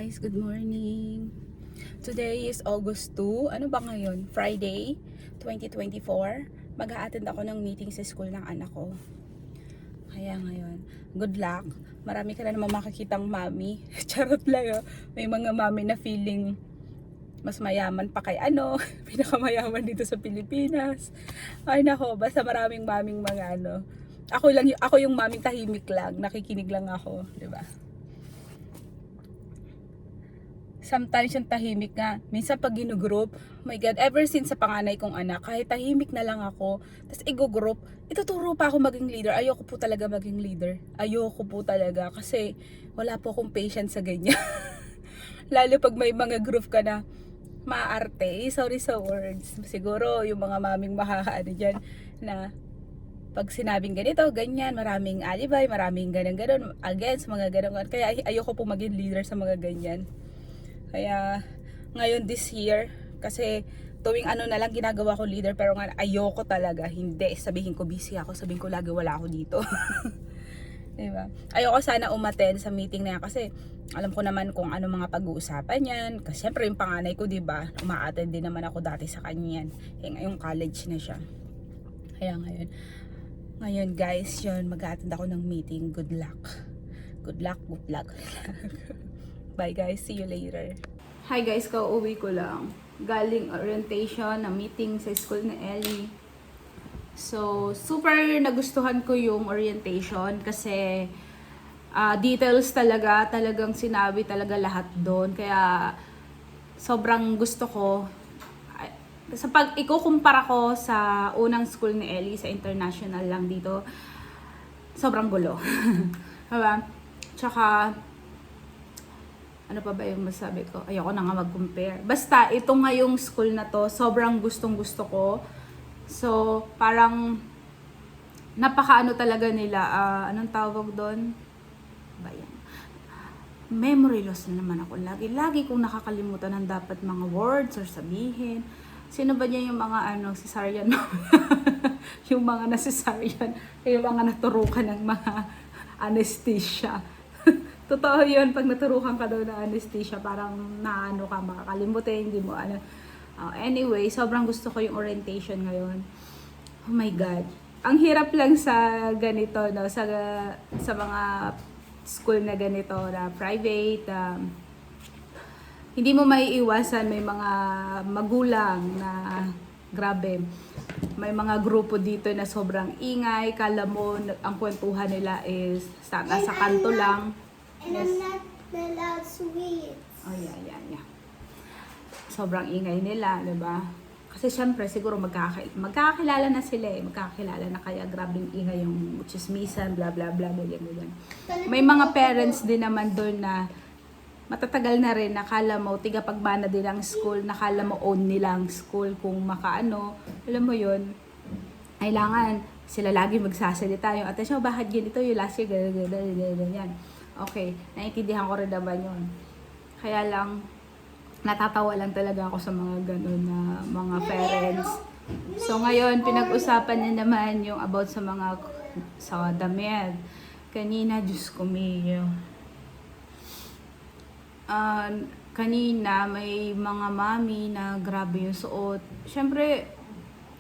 guys, good morning. Today is August 2. Ano ba ngayon? Friday, 2024. Mag-a-attend ako ng meeting sa school ng anak ko. Kaya ngayon, good luck. Marami ka na naman makikitang mami. Charot lang. May mga mami na feeling mas mayaman pa kay pinakamayaman dito sa Pilipinas. Ay nako, basta maraming maming mga Ako yung maming tahimik lang, nakikinig lang ako, 'di ba? Sometimes yung tahimik nga, minsan pag ginugroup, oh my God, ever since sa panganay kong anak, kahit tahimik na lang ako, tapos i-group, ituturo pa ako maging leader. Ayoko po talaga maging leader. Ayoko po talaga kasi wala po akong patience sa ganyan. Lalo pag may mga group ka na maarte, sorry sa words. Siguro yung mga maming makakaano dyan na pag sinabing ganito, ganyan, maraming alibay, maraming ganun-ganun, against mga ganun. Kaya ayoko po maging leader sa mga ganyan. Kaya ngayon this year, kasi tuwing na lang ginagawa ko leader, pero nga ayoko talaga, hindi, sabihin ko busy ako, sabihin ko lagi wala ako dito. Diba? Ayoko sana umattend sa meeting na yan kasi alam ko naman kung ano mga pag-uusapan yan. Kasi syempre yung panganay ko, diba, uma-attend din naman ako dati sa kanya yan. Eh ngayong college na siya. Kaya ngayon guys, yun, mag-attend ako ng meeting. Good luck. Good luck, good luck. Bye guys, see you later. Hi guys, kauuwi ko lang. Galing orientation na meeting sa school ni Ellie. So, super nagustuhan ko yung orientation kasi details talagang sinabi talaga lahat doon. Kaya sobrang gusto ko. Sa pag ikukumpara ko sa unang school ni Ellie, sa international lang dito, sobrang gulo. Diba? Tsaka ano pa ba yung masabi ko? Ayoko na nga mag-compare. Basta, ito nga yung school na to, sobrang gustong-gusto ko. So, parang, napakaano talaga nila, anong tawag doon? Bayan. Memory loss na naman ako. Lagi kong nakakalimutan ng dapat mga words or sabihin. Sino ba niya yung mga cesarean? Yung mga na-cesarean, yung mga naturukan ng mga anesthesia. Totoo yun, pag naturukan ka daw na anesthesia, parang ka, makakalimutin, hindi mo anyway, sobrang gusto ko yung orientation ngayon. Oh my God. Ang hirap lang sa ganito, no? Sa mga school na ganito, na private, hindi mo maiiwasan, may mga magulang na grabe. May mga grupo dito na sobrang ingay, kala mo ang kwentuhan nila is nasa kanto lang. And I'm not allowed sweets. Oh, yeah. Sobrang ingay nila, diba? Kasi syempre, siguro magkakakilala na sila eh. Magkakakilala na kaya grabing ingay yung chismisan, bla bla bla, ganyan. May mga parents din naman doon na matatagal na rin, nakala mo, tigapagbana din ang school, nakala mo own nilang school kung makaano. Alam mo yun, kailangan sila lagi magsasalita. Yung atensyon, bakit ganito yung last year, ganyan. Okay, naiintindihan ko rin naman yun. Kaya lang, natatawa lang talaga ako sa mga ganun na mga parents. So ngayon, pinag-usapan niya naman yung about sa damit. Kanina, Diyos ko Mio. Kanina, may mga mami na grabe yung suot. Siyempre,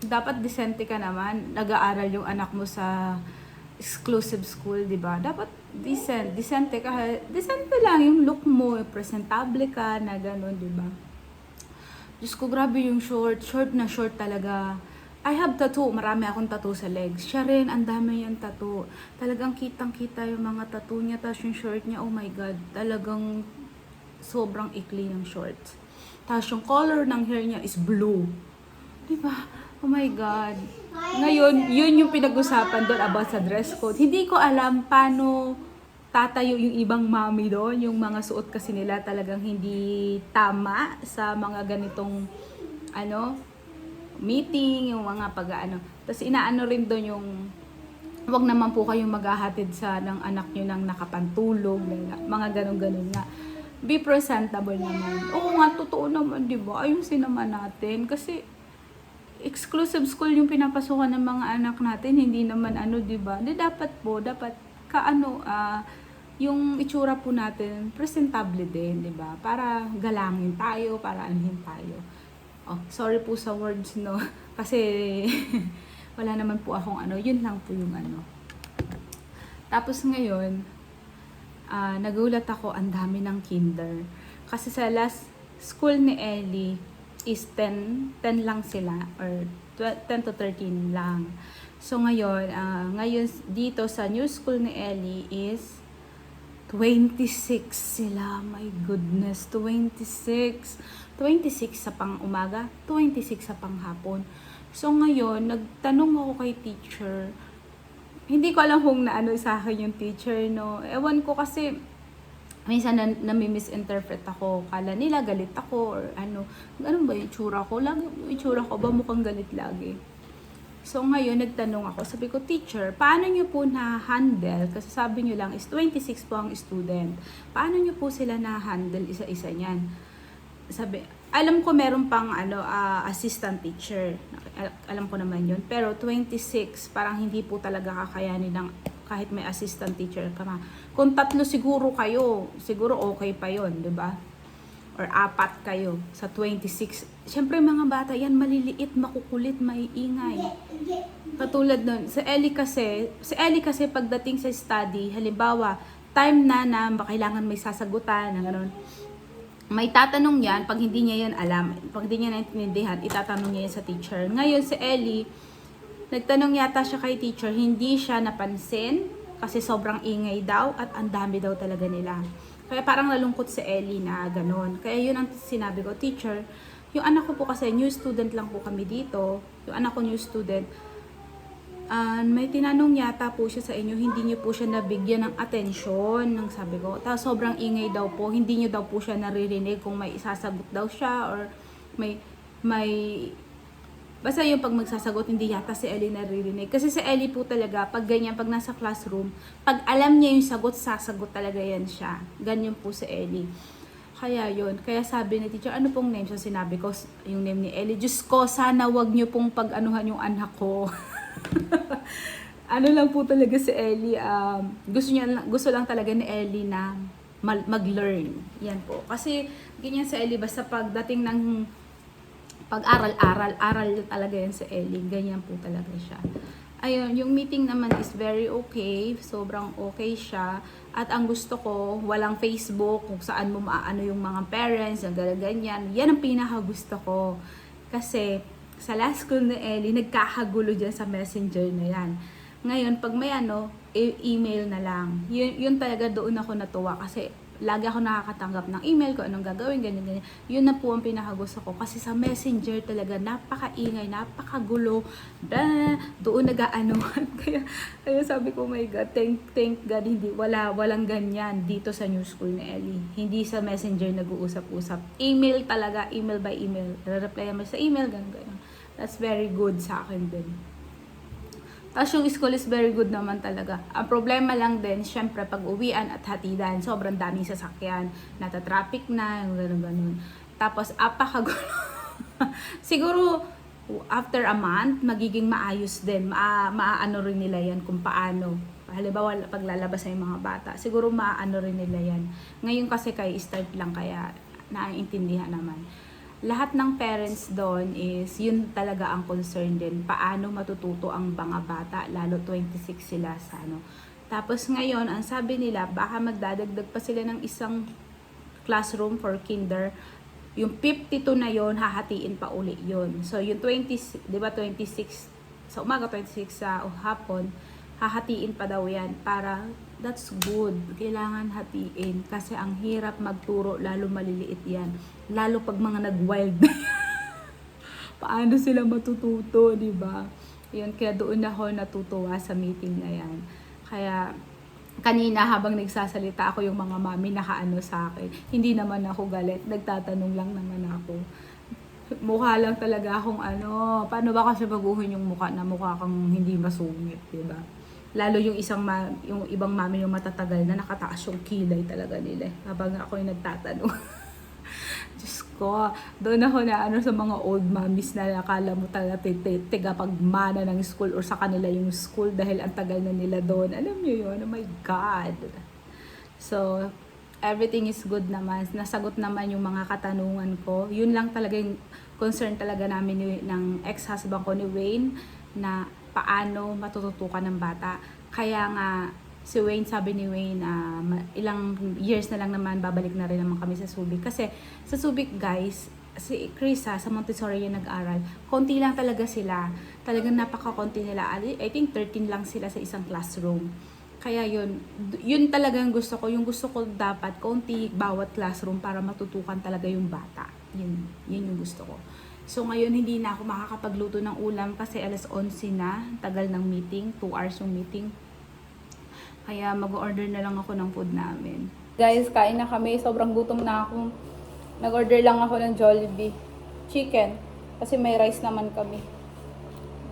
dapat decente ka naman. Nag-aaral yung anak mo sa exclusive school, di ba? Dapat decente ka. Decente lang yung look mo, presentable ka, na gano'n, di ba? Diyos ko, grabe yung short na short talaga. I have tattoo, marami akong tattoo sa legs. Siya rin, ang dami yung tattoo. Talagang kitang-kita yung mga tattoo niya, tapos yung short niya, oh my God, talagang sobrang ikli yung shorts. Tapos yung color ng hair niya is blue. Di ba? Oh my God. Ngayon, yun yung pinag-usapan doon about sa dress code. Hindi ko alam paano tatayo yung ibang mami doon. Yung mga suot kasi nila talagang hindi tama sa mga ganitong meeting, yung mga Tapos inaano rin doon yung wag naman po kayong maghahatid ng anak nyo ng nakapantulog, mga ganun-ganun nga. Be presentable naman. Oo nga, totoo naman, di ba? Ayusin naman natin. Kasi exclusive school yung pinapasukan ng mga anak natin, hindi naman di ba? Dapat yung itsura po natin presentable din, 'di ba? Para galangin tayo, para anhin tayo. Oh, sorry po sa words, no. Kasi wala naman po akong ano, yun lang po yung ano. Tapos ngayon, nagulat ako, ang dami ng kinder. Kasi sa last school ni Ellie is 10 lang sila or 10 to 13 lang. So ngayon, ngayon dito sa new school ni Ellie is 26 sila. My goodness, 26. 26 sa pang umaga, 26 sa panghapon. So ngayon, nagtanong ako kay teacher. Hindi ko alam kung naano sa akin yung teacher, no. Ewan ko kasi minsan nami-misinterpret ako. Kala nila galit ako or ano. Ano ba yung itsura ko? Lagi yung itsura ko ba mukhang galit lagi? So ngayon, nagtanong ako. Sabi ko, teacher, paano nyo po na-handle? Kasi sabi nyo lang is 26 po ang student. Paano nyo po sila na-handle isa-isa niyan? Sabi, alam ko meron pang assistant teacher. Alam ko naman yun. Pero 26, parang hindi po talaga kakayanin ng kahit may assistant teacher ka ma. Kung 3 siguro kayo, siguro okay pa yon, 'di ba? Or 4 kayo sa 26. Siyempre mga bata yan, maliliit, makukulit, maiingay. Katulad nun, si Ellie kasi pagdating sa study, halimbawa, time na kailangan may sasagutan, na gano'n. May tatanong yan, pag hindi niya yan alam, pag hindi niya naintindihan, itatanong niya yan sa teacher. Ngayon si Ellie, nagtanong yata siya kay teacher, hindi siya napansin kasi sobrang ingay daw at ang dami daw talaga nila. Kaya parang nalungkot si Ellie na gano'n. Kaya yun ang sinabi ko, teacher, yung anak ko po kasi new student lang po kami dito. Yung anak ko new student, may tinanong yata po siya sa inyo, hindi niyo po siya nabigyan ng atensyon, ng sabi ko. Tapos sobrang ingay daw po, hindi niyo daw po siya naririnig kung may isasagot daw siya or may basta yung pag magsasagot, hindi yata si Ellie naririnig. Kasi si Ellie po talaga, pag ganyan, pag nasa classroom, pag alam niya yung sagot, sasagot talaga yan siya. Ganyan po si Ellie. Kaya yun, kaya sabi ni teacher, ano pong name? So sinabi ko, yung name ni Ellie, Diyos ko, sana wag niyo pong pag-anuhan yung anak ko. Ano lang po talaga si Ellie, gusto lang talaga ni Ellie na mag-learn. Yan po. Kasi ganyan si Ellie, basta pagdating ng aral talaga yan si Ellie. Ganyan po talaga siya. Ayun, yung meeting naman is very okay. Sobrang okay siya. At ang gusto ko, walang Facebook, kung saan mo maaano yung mga parents, yung ganyan. Yan ang pinaka gusto ko. Kasi sa last school ni Ellie, nagkakagulo dyan sa messenger na yan. Ngayon, pag may email na lang. Yun talaga doon ako natuwa kasi lagi ako nakakatanggap ng email ko, anong gagawin, ganyan. Yun na po ang pinakagusto ko. Kasi sa messenger talaga, napakaingay, napakagulo. Doon nag-aanuhan. Kaya sabi ko, oh my God, thank God, walang ganyan dito sa new school ni Ellie. Hindi sa messenger nag-uusap-usap. Email talaga, email by email. Reply mo sa email, ganyan. That's very good sa akin din. Tapos yung school is very good naman talaga. Ang problema lang din, syempre pag uwian at hatidan, sobrang daming sasakyan. Nata-traffic na, gano'n. Tapos apakagulo. Siguro, after a month, magiging maayos din. Maaano rin nila yan kung paano. Halimbawa, paglalabas sa mga bata, siguro maaano rin nila yan. Ngayon kasi kayo start lang, kaya naiintindihan naman. Lahat ng parents doon is, yun talaga ang concern din. Paano matututo ang mga bata, lalo 26 sila sa ano. Tapos ngayon, ang sabi nila, baka magdadagdag pa sila ng isang classroom for kinder. Yung 52 na yon hahatiin pa uli yun. So yung 20, di ba 26 sa umaga, 26 sa hapon, hahatiin pa daw yan para that's good. Kailangan hatiin kasi ang hirap magturo, lalo maliliit yan. Lalo pag mga nag-wild. Paano sila matututo, di ba? Yun, kaya doon ako natutuwa sa meeting na yan. Kaya kanina habang nagsasalita ako, yung mga mami nakaano sa akin. Hindi naman ako galit, nagtatanong lang naman ako. Mukha lang talaga akong paano ba kasi baguhin yung mukha na mukha kang hindi masungit, di ba? Lalo yung yung ibang mami yung matatagal na nakataas yung kilay talaga nila. Habang ako yung nagtatanong. Diyos ko, doon ako na sa mga old mommies na nakala mo talaga tigapagmana ng school or sa kanila yung school dahil ang tagal na nila doon. Alam niyo yun? Oh my God. So, everything is good naman. Nasagot naman yung mga katanungan ko. Yun lang talaga yung concern talaga namin ng ex-husband ko ni Wayne na paano matututukan ng bata. Kaya nga, si Wayne, sabi ni Wayne, ilang years na lang naman, babalik na rin naman kami sa Subic. Kasi sa Subic, guys, si Krisa, sa Montessori yung nag-aral, konti lang talaga sila. Talagang napaka-konti nila. I think 13 lang sila sa isang classroom. Kaya yun talagang gusto ko. Yung gusto ko dapat, konti bawat classroom para matutukan talaga yung bata. Yun yung gusto ko. So ngayon, hindi na ako makakapagluto ng ulam kasi alas 11 na. Tagal ng meeting, 2 hours yung meeting. Kaya mag-order na lang ako ng food namin. Guys, kain na kami. Sobrang gutom na ako. Nag-order lang ako ng Jollibee. Chicken. Kasi may rice naman kami.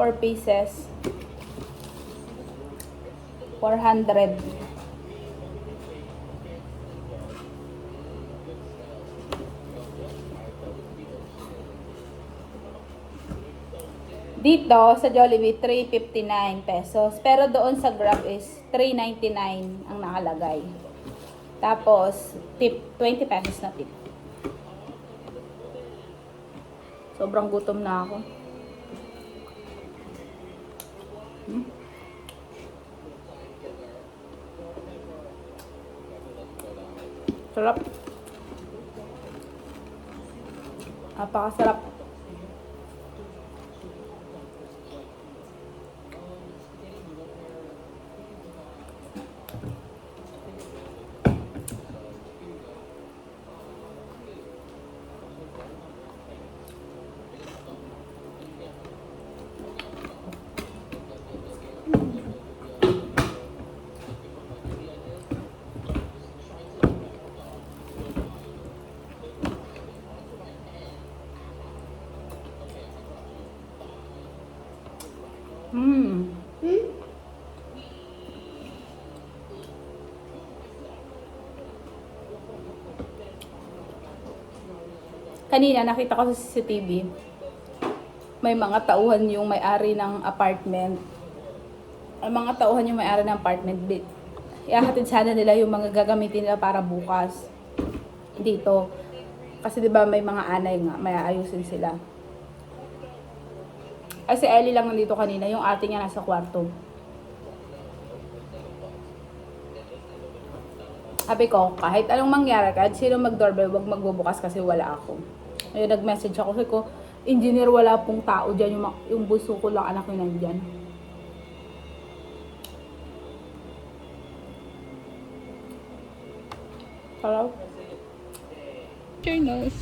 4 pieces. 400. Dito sa Jollibee, 359 pesos. Pero doon sa Grab is 399 ang nakalagay. Tapos, tip, 20 pesos na tip. Sobrang gutom na ako. Sarap. Napakasarap. Kanina nakita ko sa CCTV, may mga tauhan yung may-ari ng apartment. Ang mga tauhan yung may-ari ng apartment, ihahatid sana nila yung mga gagamitin nila para bukas dito. Kasi 'di ba may mga anay nga, may aayusin sila. Kasi Ellie lang nandito kanina, yung ate niya nasa kwarto. Sabi ko, kahit anong mangyari, kahit sino mag-doorbell, wag magbubukas kasi wala ako. Ayun, nag-message ako. Sabi ko, engineer, wala pong tao dyan. Yung bunso ko lang, anak ko nandyan. Hello? Your nose.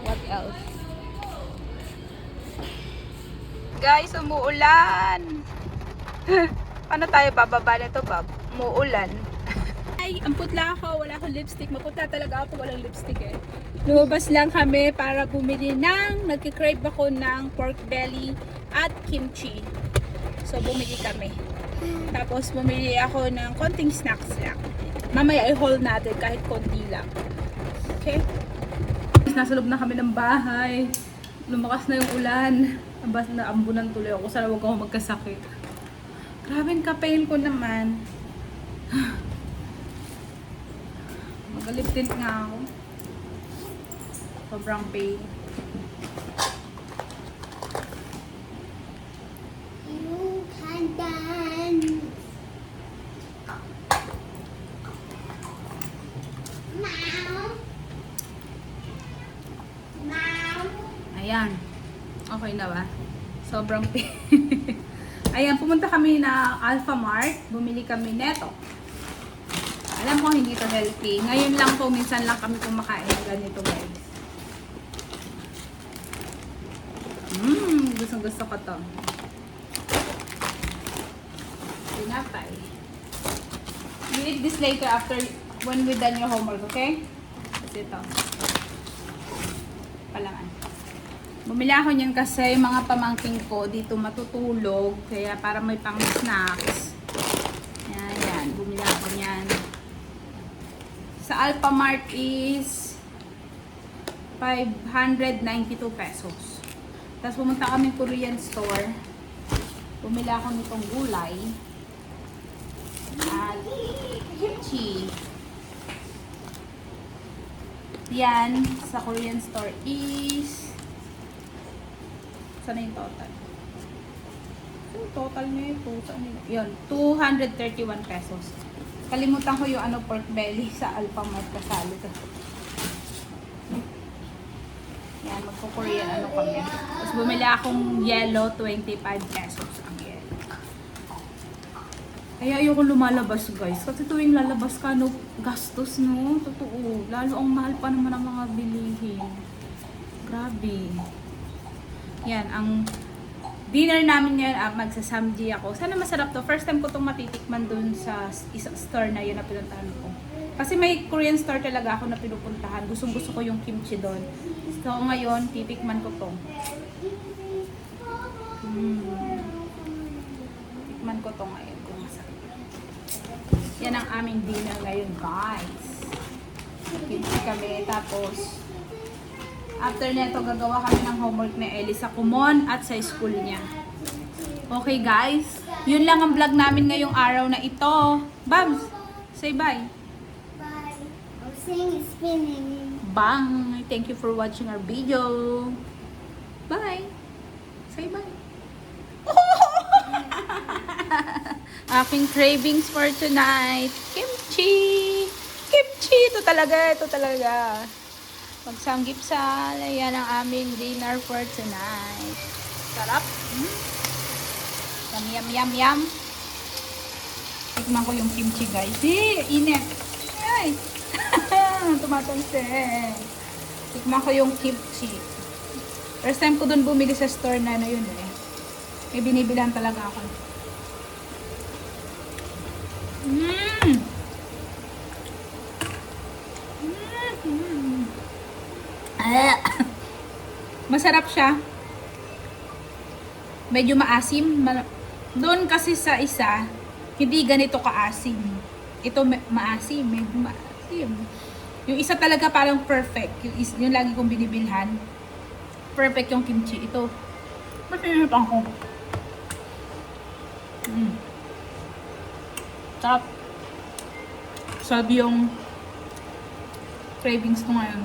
What else? Guys, umuulan. Paano tayo bababa nito, Bob? Umuulan. Ay, ang putla ako. Wala akong lipstick. Maputla talaga ako. Walang lipstick eh. Lumabas lang kami para bumili nagkikrave ako ng pork belly at kimchi. So, bumili kami. Tapos, bumili ako ng konting snacks lang. Mamaya i-haul natin kahit konti lang. Okay? Nasa loob na kami ng bahay. Lumakas na yung ulan. Abas na ambunan tuloy ako. Sana huwag ako magkasakit. Grabe yung kapain ko naman. Mag-lip tint nga ako. Sobrang pain. You can dance. Meow. Meow. Ayan. Okay na ba? Sobrang pain. Ayan, pumunta kami na Alpha Mart. Bumili kami neto. Alam ko hindi to healthy. Ngayon lang po, minsan lang kami kumakain ng ganito, guys. Gustong gusto ko to. Tinapay. You eat this later after when we done your homework, okay? Kasi ito. Palangan. Bumili ako niyan kasi mga pamangking ko dito matutulog. Kaya para may pang snacks. Yan. Bumili ako niyan. Sa Alpha Mart is 592 pesos. Tapos pumunta kami Korean store. Bumili ako nitong gulay. At kimchi. Yan, sa Korean store is... Saan na yung total? Yung total niya ito. Saan yun? Yun, 231 pesos. Kalimutan ko yung pork belly sa Alphamart kasali ko. Yan, magpo-Korean kami. Tapos bumili akong yellow, 25 pesos ang yellow. Kaya ayoko lumalabas guys. Kasi tuwing lalabas ka, no, gastos no. Totoo. Lalo ang mahal pa naman ang mga bilihin. Grabe. Yan, ang dinner namin ngayon, magsasamji ako. Sana masarap to. First time ko itong matitikman dun sa isang store na yun na pinuntahan ko. Kasi may Korean store talaga ako na pinupuntahan. Gusto ko yung kimchi doon. So ngayon, titikman ko to. Tikman ko to ngayon kung masarap. Yan ang aming dinner ngayon guys. Kimchi kami. Tapos, after neto, gagawa kami ng homework ni Ellie sa Kumon at sa school niya. Okay guys, yun lang ang vlog namin ngayong araw na ito. Babs, say bye. Bye. I'm saying it's spinning. Bye. Thank you for watching our video. Bye. Say bye. Aking cravings for tonight. Kimchi. Kimchi. Ito talaga. Magsanggipsal. Ayan ang aming dinner for tonight. Sarap. Yum. Tikman ko yung kimchi guys. Init. Ay. Tumatalsik. Tikman ko yung kimchi. First time ko dun bumili sa store na yun eh. May binibilan talaga ako. Masarap siya. Medyo maasim. Doon kasi sa isa, hindi ganito kaasim. Ito maasim, medyo maasim. Yung isa talaga parang perfect. Yung lagi kong binibilhan. Perfect yung kimchi. Ito. Masinit ako. Sarap. Sabi yung cravings ko ngayon.